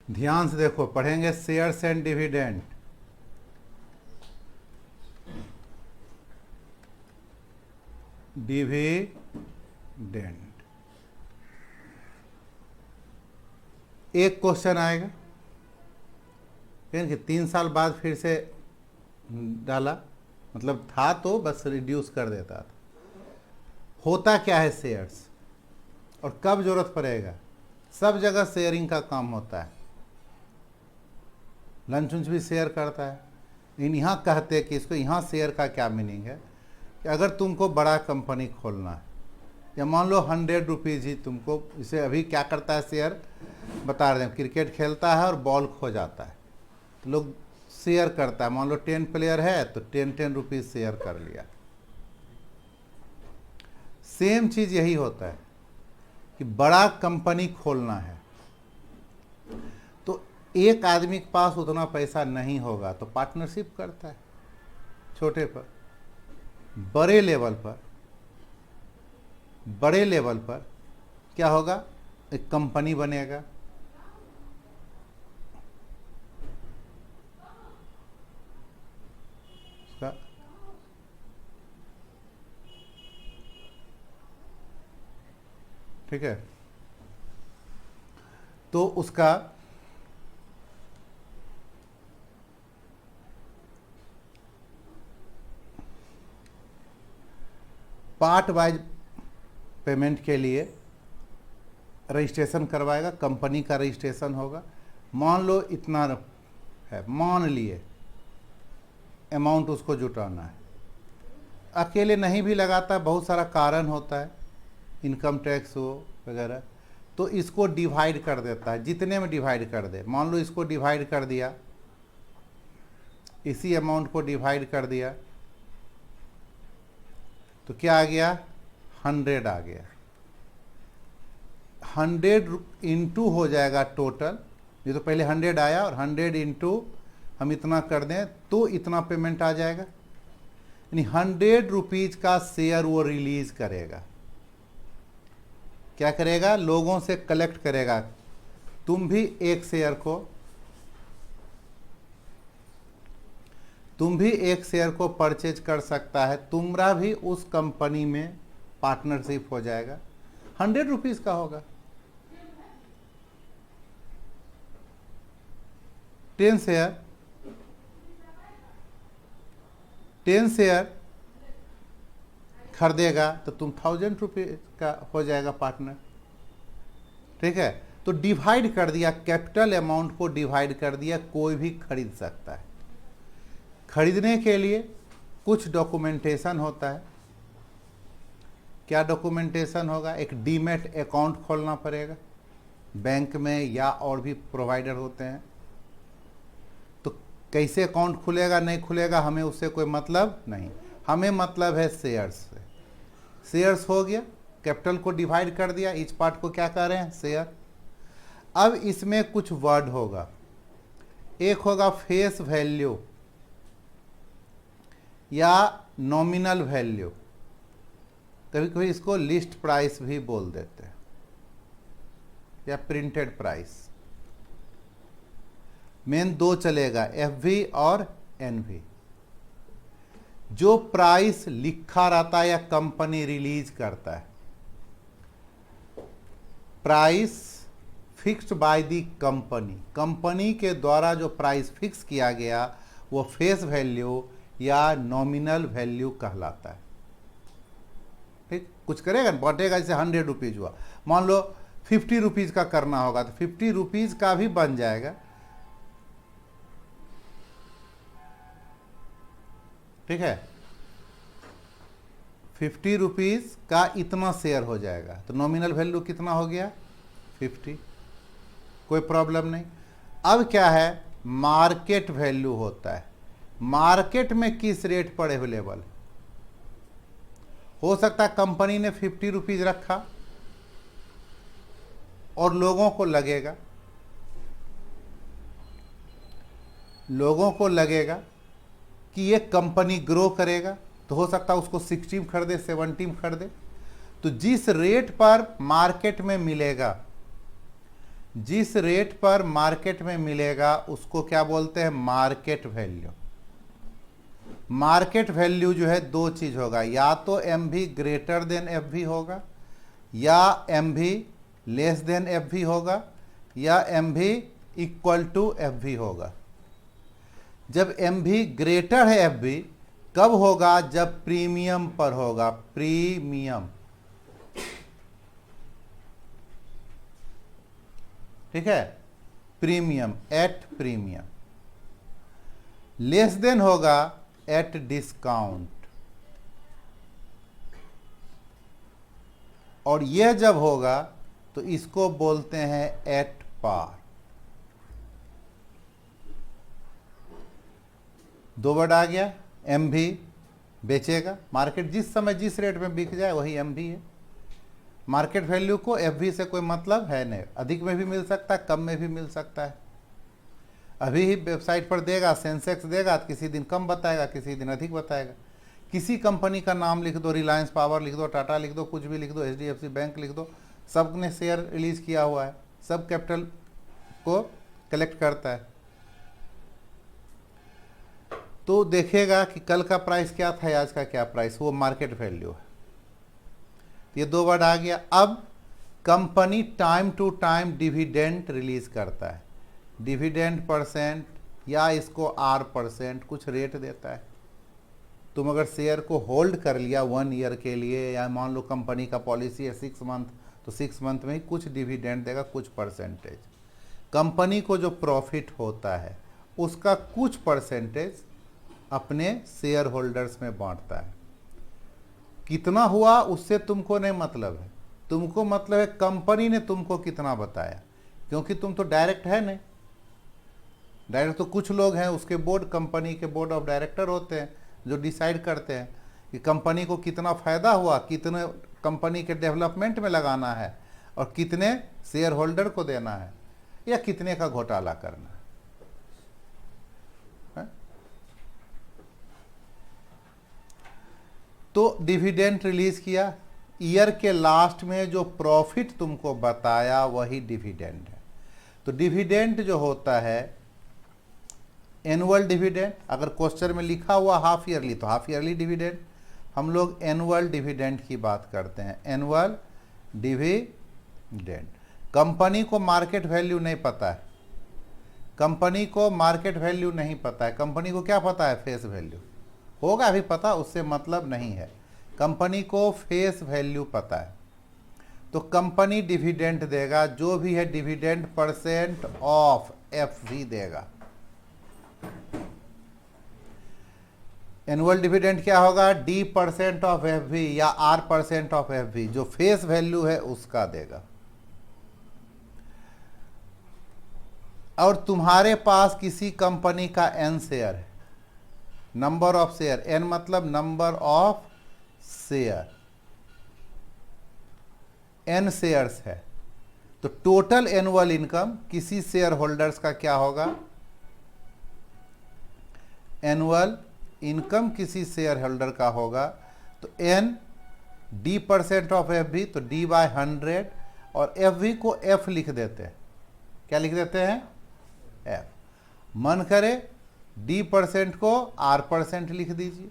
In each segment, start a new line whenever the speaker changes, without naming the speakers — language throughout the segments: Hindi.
ध्यान से देखो, पढ़ेंगे शेयर्स एंड डिविडेंड। डिविडेंड एक क्वेश्चन आएगा, फिर 3 साल बाद फिर से डाला, मतलब था तो बस रिड्यूस कर देता था। होता क्या है शेयर्स और कब जरूरत पड़ेगा? सब जगह शेयरिंग का काम होता है, लंच उंच भी शेयर करता है, लेकिन यहाँ कहते हैं कि इसको, यहाँ शेयर का क्या मीनिंग है कि अगर तुमको बड़ा कंपनी खोलना है, या मान लो 100 रुपीज़ ही तुमको, इसे अभी क्या करता है शेयर बता रहे हैं, क्रिकेट खेलता है और बॉल खो जाता है तो लोग शेयर करता है, मान लो 10 प्लेयर है तो 10 रुपीज़ शेयर कर लिया। सेम चीज़ यही होता है कि बड़ा कंपनी खोलना है तो एक आदमी के पास उतना पैसा नहीं होगा तो पार्टनरशिप करता है छोटे पर। बड़े लेवल पर क्या होगा, एक कंपनी बनेगा, उसका ठीक है, तो उसका पार्ट वाइज पेमेंट के लिए रजिस्ट्रेशन करवाएगा, कंपनी का रजिस्ट्रेशन होगा। मान लो इतना है, मान लिए अमाउंट उसको जुटाना है, अकेले नहीं भी लगाता, बहुत सारा कारण होता है, इनकम टैक्स हो वगैरह, तो इसको डिवाइड कर देता है, जितने में डिवाइड कर दे। मान लो इसको डिवाइड कर दिया, इसी अमाउंट को डिवाइड कर दिया तो क्या आ गया, 100 आ गया। 100 इंटू हो जाएगा टोटल, ये तो पहले 100 आया और 100 इंटू हम इतना कर दें तो इतना पेमेंट आ जाएगा, यानी 100 रुपीज का शेयर वो रिलीज करेगा। क्या करेगा, लोगों से कलेक्ट करेगा। तुम भी एक शेयर को परचेज कर सकता है, तुम्हारा भी उस कंपनी में पार्टनरशिप हो जाएगा, 100 रुपीज का होगा। 10 शेयर खरीदेगा तो तुम 1000 रुपीज का हो जाएगा पार्टनर। ठीक है, तो डिवाइड कर दिया, कैपिटल अमाउंट को डिवाइड कर दिया, कोई भी खरीद सकता है। खरीदने के लिए कुछ डॉक्यूमेंटेशन होता है। क्या डॉक्यूमेंटेशन होगा, एक डीमैट अकाउंट खोलना पड़ेगा बैंक में, या और भी प्रोवाइडर होते हैं। तो कैसे अकाउंट खुलेगा नहीं खुलेगा हमें उससे कोई मतलब नहीं, हमें मतलब है शेयर्स से। शेयर्स हो गया, कैपिटल को डिवाइड कर दिया, इच पार्ट को क्या कह रहे हैं, शेयर। अब इसमें कुछ वर्ड होगा, एक होगा फेस वैल्यू या नॉमिनल वैल्यू, कभी कभी इसको लिस्ट प्राइस भी बोल देते हैं, या प्रिंटेड प्राइस। मेन दो चलेगा, एफवी और एनवी। जो प्राइस लिखा रहता है या कंपनी रिलीज करता है, price fixed by the company के द्वारा जो प्राइस फिक्स किया गया वो फेस वैल्यू या नॉमिनल वैल्यू कहलाता है। ठीक, कुछ करेगा बांटेगा, जैसे 100 रुपीज हुआ, मान लो 50 रुपीज का करना होगा तो 50 रुपीज का भी बन जाएगा। ठीक है, 50 रुपीज का इतना शेयर हो जाएगा तो नॉमिनल वैल्यू कितना हो गया, 50, कोई प्रॉब्लम नहीं। अब क्या है, मार्केट वैल्यू होता है, मार्केट में किस रेट पर अवेलेबल। हो सकता है कंपनी ने 50 रुपीज रखा और लोगों को लगेगा कि ये कंपनी ग्रो करेगा, तो हो सकता है उसको 60 में खरीदे, 70 में खरीदे। तो जिस रेट पर मार्केट में मिलेगा जिस रेट पर मार्केट में मिलेगा उसको क्या बोलते हैं, मार्केट वैल्यू। मार्केट वैल्यू जो है दो चीज होगा, या तो M V greater than F V होगा, या M V less than F V होगा, या M V equal to F V होगा। जब एम वी ग्रेटर है एफ वी कब होगा, जब प्रीमियम पर होगा, प्रीमियम, ठीक है, premium, at premium. Less than होगा एट डिस्काउंट, और यह जब होगा तो इसको बोलते हैं एट पार। दो वर्ड आ गया, एम भी बेचेगा, मार्केट जिस समय जिस रेट में बिक जाए वही एम भी है। मार्केट वैल्यू को एफ वी से कोई मतलब है नहीं, अधिक में भी मिल सकता है, कम में भी मिल सकता है। अभी ही वेबसाइट पर देगा, सेंसेक्स देगा तो किसी दिन कम बताएगा, किसी दिन अधिक बताएगा। किसी कंपनी का नाम लिख दो, रिलायंस पावर लिख दो, टाटा लिख दो, कुछ भी लिख दो, HDFC बैंक लिख दो, सब ने शेयर रिलीज किया हुआ है, सब कैपिटल को कलेक्ट करता है। तो देखेगा कि कल का प्राइस क्या था, आज का क्या प्राइस, वो मार्केट वैल्यू है। ये दो वर्ड आ गया। अब company time to time dividend release करता है, डिविडेंड परसेंट या इसको R% कुछ रेट देता है। तुम अगर शेयर को होल्ड कर लिया 1 ईयर के लिए, या मान लो कंपनी का पॉलिसी है 6 मंथ, तो 6 मंथ में ही कुछ डिविडेंड देगा, कुछ परसेंटेज। कंपनी को जो प्रॉफिट होता है उसका कुछ परसेंटेज अपने शेयर होल्डर्स में बांटता है। कितना हुआ उससे तुमको नहीं मतलब है, तुमको मतलब है कंपनी ने तुमको कितना बताया, क्योंकि तुम तो डायरेक्ट है नहीं। डायरेक्ट तो कुछ लोग हैं, उसके बोर्ड, कंपनी के बोर्ड ऑफ डायरेक्टर होते हैं जो डिसाइड करते हैं कि कंपनी को कितना फ़ायदा हुआ, कितने कंपनी के डेवलपमेंट में लगाना है, और कितने शेयर होल्डर को देना है, या कितने का घोटाला करना है। तो डिविडेंड रिलीज किया, ईयर के लास्ट में जो प्रॉफिट तुमको बताया वही डिविडेंड है। तो डिविडेंड जो होता है एनुअल डिविडेंड, अगर क्वेश्चन में लिखा हुआ हाफ ईयरली तो हाफ ईयरली डिविडेंड, हम लोग एनुअल डिविडेंड की बात करते हैं, एनुअल डिविडेंड। कंपनी को मार्केट वैल्यू नहीं पता है, कंपनी को मार्केट वैल्यू नहीं पता है, कंपनी को क्या पता है, फेस वैल्यू। होगा अभी पता, उससे मतलब नहीं है, कंपनी को फेस वैल्यू पता है। तो कंपनी डिविडेंड देगा, जो भी है dividend percent of F V देगा। एनुअल डिविडेंड क्या होगा, D% ऑफ एफ वी या R% ऑफ एफ वी, जो फेस वैल्यू है उसका देगा। और तुम्हारे पास किसी कंपनी का N शेयर है, नंबर ऑफ शेयर, N मतलब number of share, N shares है, तो टोटल एनुअल इनकम किसी शेयर होल्डर्स का क्या होगा, एनुअल इनकम किसी शेयर होल्डर का होगा। तो N D% of F V, तो D/100, और एफ वी को F लिख देते हैं, क्या लिख देते हैं, F। मन करे D% को R% लिख दीजिए,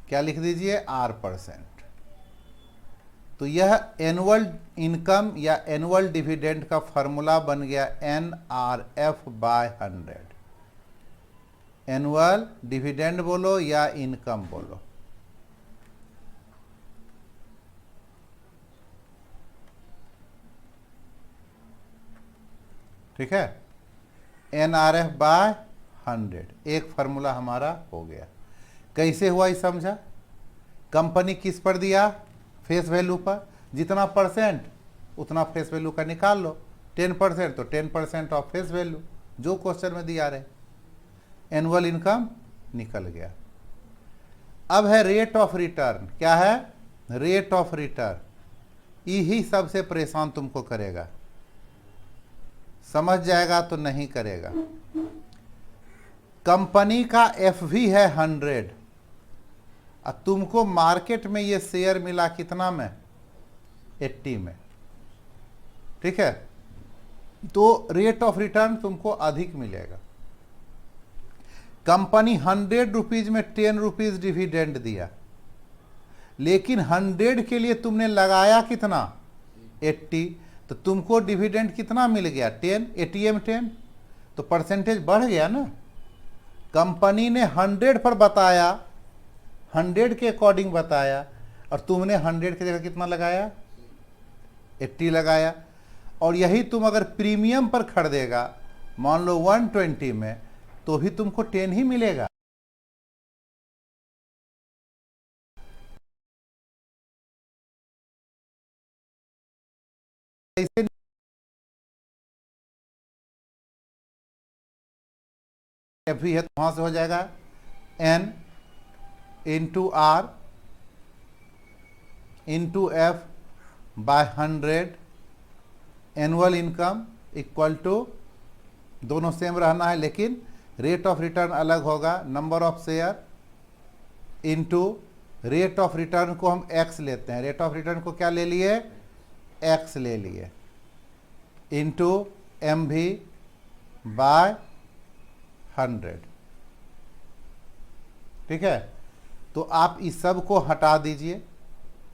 क्या लिख दीजिए, R%। तो यह एनुअल इनकम या एनुअल डिविडेंड का फॉर्मूला बन गया NRF/100। एनुअल डिविडेंड बोलो या इनकम बोलो, ठीक है, NRF/100 एक फार्मूला हमारा हो गया। कैसे हुआ ये समझा, कंपनी किस पर दिया, फेस वैल्यू पर, जितना परसेंट उतना फेस वैल्यू का निकाल लो, 10% तो 10% ऑफ फेस वैल्यू, जो क्वेश्चन में दिया रहे, एनुअल इनकम निकल गया। अब है रेट ऑफ रिटर्न, क्या है, रेट ऑफ रिटर्न, यही सबसे परेशान तुमको करेगा, समझ जाएगा तो नहीं करेगा। कंपनी का एफ वी है 100, और तुमको मार्केट में ये शेयर मिला कितना में, 80 में, ठीक है, तो रेट ऑफ रिटर्न तुमको अधिक मिलेगा। कंपनी 100 रुपीज में 10 रुपीज डिविडेंड दिया, लेकिन 100 के लिए तुमने लगाया कितना, 80, तो तुमको डिविडेंड कितना मिल गया, 10, 80 में 10, तो परसेंटेज बढ़ गया ना। कंपनी ने 100 पर बताया, 100 के अकॉर्डिंग बताया, और तुमने 100 की जगह कितना लगाया, 80 लगाया। और यही तुम अगर प्रीमियम पर खरीदेगा, मान लो 120 में, तो भी तुमको 10 ही मिलेगा। ऐसे एफ भी है, तो वहां से हो जाएगा N into R into F by 100 annual income equal to, दोनों सेम रहना है लेकिन रेट ऑफ रिटर्न अलग होगा, number of share into rate of return को हम x लेते हैं, रेट ऑफ रिटर्न को क्या ले लिए, x ले लिए, इनटू MV बाय 100, ठीक है। तो आप इस सब को हटा दीजिए,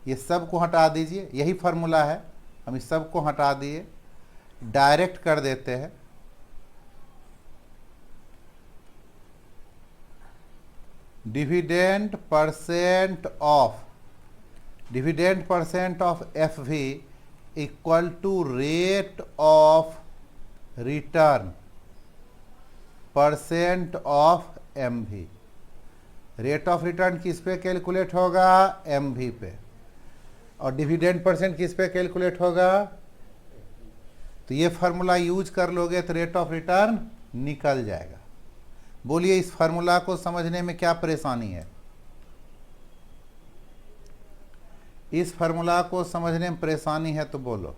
ये सब को हटा दीजिए, यही फार्मूला है, हम इस सब को हटा दिए, डायरेक्ट कर देते हैं। Dividend percent of FV equal to rate of return percent of MV। Rate of return किस पे कैलकुलेट होगा, MV पे, और डिविडेंड परसेंट किस पे कैलकुलेट होगा, तो ये फार्मूला यूज कर लोगे तो रेट ऑफ रिटर्न निकल जाएगा। बोलिए इस फार्मूला को समझने में क्या परेशानी है, इस फार्मूला को समझने में परेशानी है तो बोलो,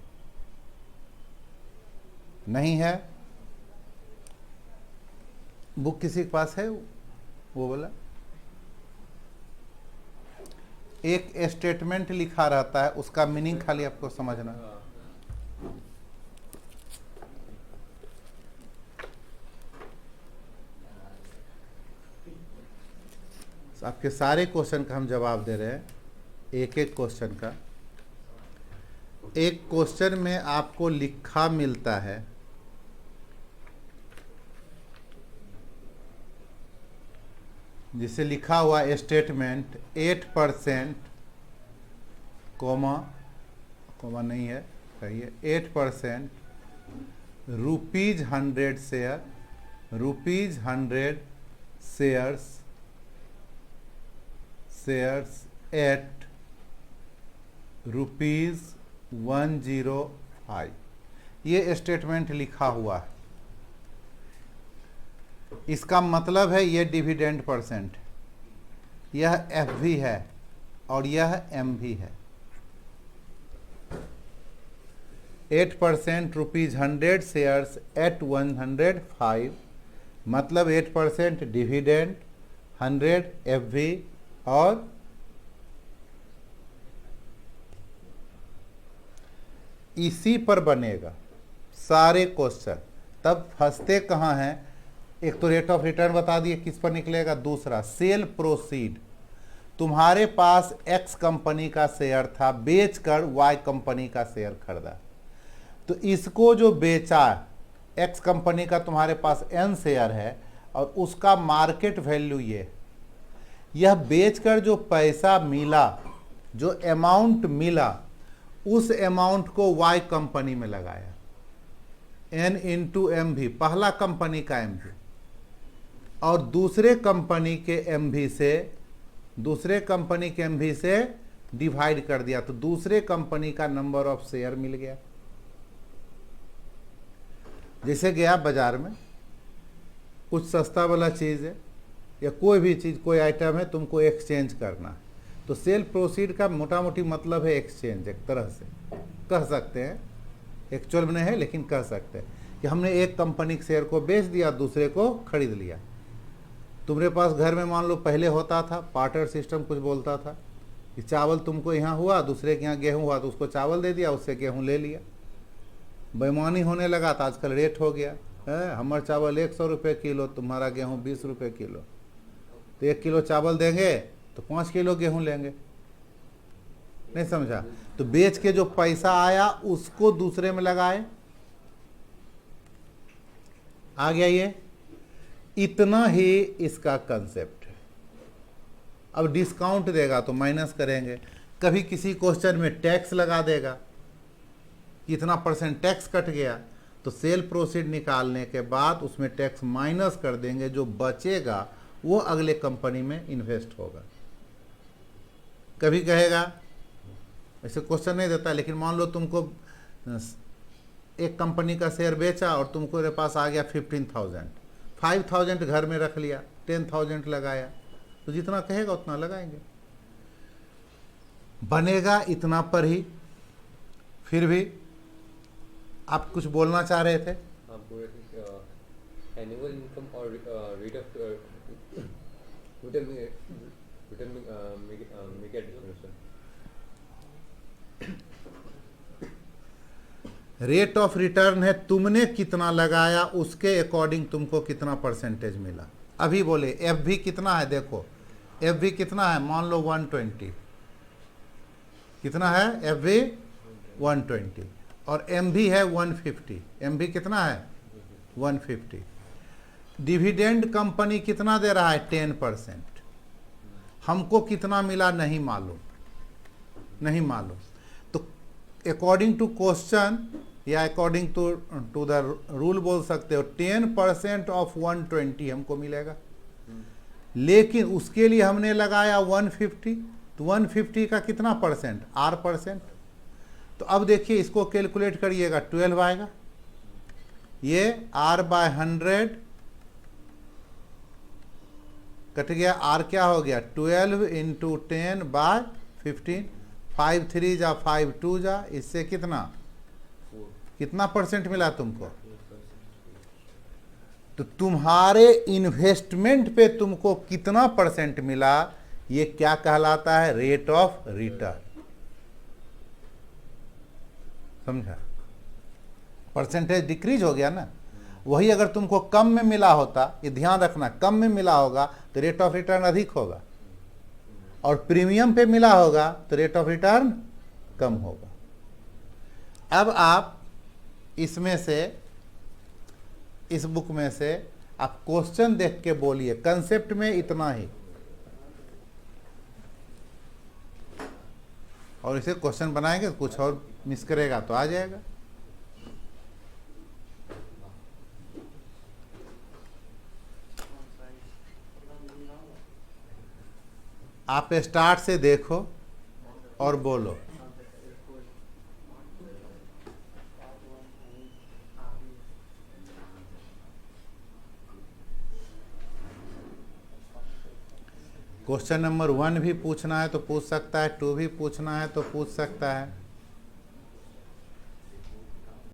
नहीं है? बुक किसी के पास है, वो बोला एक स्टेटमेंट लिखा रहता है, उसका मीनिंग खाली आपको समझना। आपके सारे क्वेश्चन का हम जवाब दे रहे हैं, एक एक क्वेश्चन का। एक क्वेश्चन में आपको लिखा मिलता है जिसे लिखा हुआ स्टेटमेंट 8% कोमा नहीं है, कहिए 8% ₹100 शेयर, ₹100 शेयर्स एट ₹105, ये स्टेटमेंट लिखा हुआ है। इसका मतलब है ये डिविडेंड परसेंट, यह FV है और यह MV है। 8% ₹100 शेयर्स एट 105, मतलब 8% डिविडेंड, 100 FV, और इसी पर बनेगा सारे क्वेश्चन। तब फंसते कहाँ हैं, एक तो रेट ऑफ रिटर्न बता दिए किस पर निकलेगा, दूसरा सेल प्रोसीड, तुम्हारे पास X कंपनी का शेयर था, बेचकर Y कंपनी का शेयर खरीदा, तो इसको जो बेचा, X कंपनी का तुम्हारे पास N शेयर है और उसका मार्केट वैल्यू यह बेचकर जो पैसा मिला, जो अमाउंट मिला, उस अमाउंट को Y कंपनी में लगाया, N इंटू MV, पहला कंपनी का MV, और दूसरे कंपनी के MV से डिवाइड कर दिया, तो दूसरे कंपनी का नंबर ऑफ शेयर मिल गया। जैसे गया बाजार में, कुछ सस्ता वाला चीज़ है या कोई भी चीज़, कोई आइटम है, तुमको एक्सचेंज करना है, तो सेल प्रोसीड का मोटा मोटी मतलब है एक्सचेंज, एक तरह से कह सकते हैं, एक्चुअल में नहीं है लेकिन कह सकते हैं कि हमने एक कंपनी के शेयर को बेच दिया, दूसरे को खरीद लिया, तुम्हारे पास घर में मान लो पहले होता था पार्टर सिस्टम, कुछ बोलता था कि चावल तुमको यहाँ हुआ, दूसरे के यहाँ गेहूँ हुआ तो उसको चावल दे दिया, उससे गेहूँ ले लिया। बेईमानी होने लगा तो आजकल रेट हो गया है, हमारा चावल 100 रुपये किलो, तुम्हारा गेहूँ 20 रुपये किलो, तो 1 किलो चावल देंगे तो 5 किलो गेहूँ लेंगे। नहीं समझा? तो बेच के जो पैसा आया उसको दूसरे में लगाए, आ गया ये। इतना ही इसका कंसेप्ट है। अब डिस्काउंट देगा तो माइनस करेंगे, कभी किसी क्वेश्चन में टैक्स लगा देगा, कितना % टैक्स कट गया, तो सेल प्रोसीड निकालने के बाद उसमें टैक्स माइनस कर देंगे, जो बचेगा वो अगले कंपनी में इन्वेस्ट होगा। कभी कहेगा, ऐसे क्वेश्चन नहीं देता, लेकिन मान लो तुमको एक कंपनी का शेयर बेचा और तुमको पास आ गया 15,000, 5,000 घर में रख लिया, 10,000 लगाया, तो जितना कहेगा उतना लगाएंगे, बनेगा इतना पर ही। फिर भी आप कुछ बोलना चाह रहे थे?
एनुअल इनकम और rate of
rate of return है, तुमने कितना लगाया उसके अकॉर्डिंग तुमको कितना % मिला। अभी बोले एफ भी कितना है, देखो एफ भी कितना है, मान लो 120, कितना है एफ भी 120, और एम भी है 150, एम भी कितना है 150। डिविडेंड कंपनी कितना दे रहा है 10%, हमको कितना मिला नहीं मालूम, नहीं मालूम। तो अकॉर्डिंग टू क्वेश्चन या अकॉर्डिंग टू द रूल बोल सकते हो 10% ऑफ 120 हमको मिलेगा, लेकिन उसके लिए हमने लगाया 150, तो 150 का कितना % R%। तो अब देखिए इसको कैलकुलेट करिएगा, 12 आएगा, ये R/100 कट गया, R क्या हो गया 12 × 10/15, 5 3 जा 5 2 जा, इससे कितना % मिला तुमको। तो तुम्हारे इन्वेस्टमेंट पे तुमको कितना % मिला, ये क्या कहलाता है, रेट ऑफ रिटर्न। समझा? % डिक्रीज हो गया ना। वही अगर तुमको कम में मिला होता, ये ध्यान रखना, कम में मिला होगा तो रेट ऑफ रिटर्न अधिक होगा, और प्रीमियम पे मिला होगा तो रेट ऑफ रिटर्न कम होगा। अब आप इसमें से, इस बुक में से आप क्वेश्चन देख के बोलिए, कंसेप्ट में इतना ही, और इसे क्वेश्चन बनाएंगे, कुछ और मिस करेगा तो आ जाएगा। आप स्टार्ट से देखो और बोलो। क्वेश्चन नंबर 1 भी पूछना है तो पूछ सकता है, 2 भी पूछना है तो पूछ सकता है।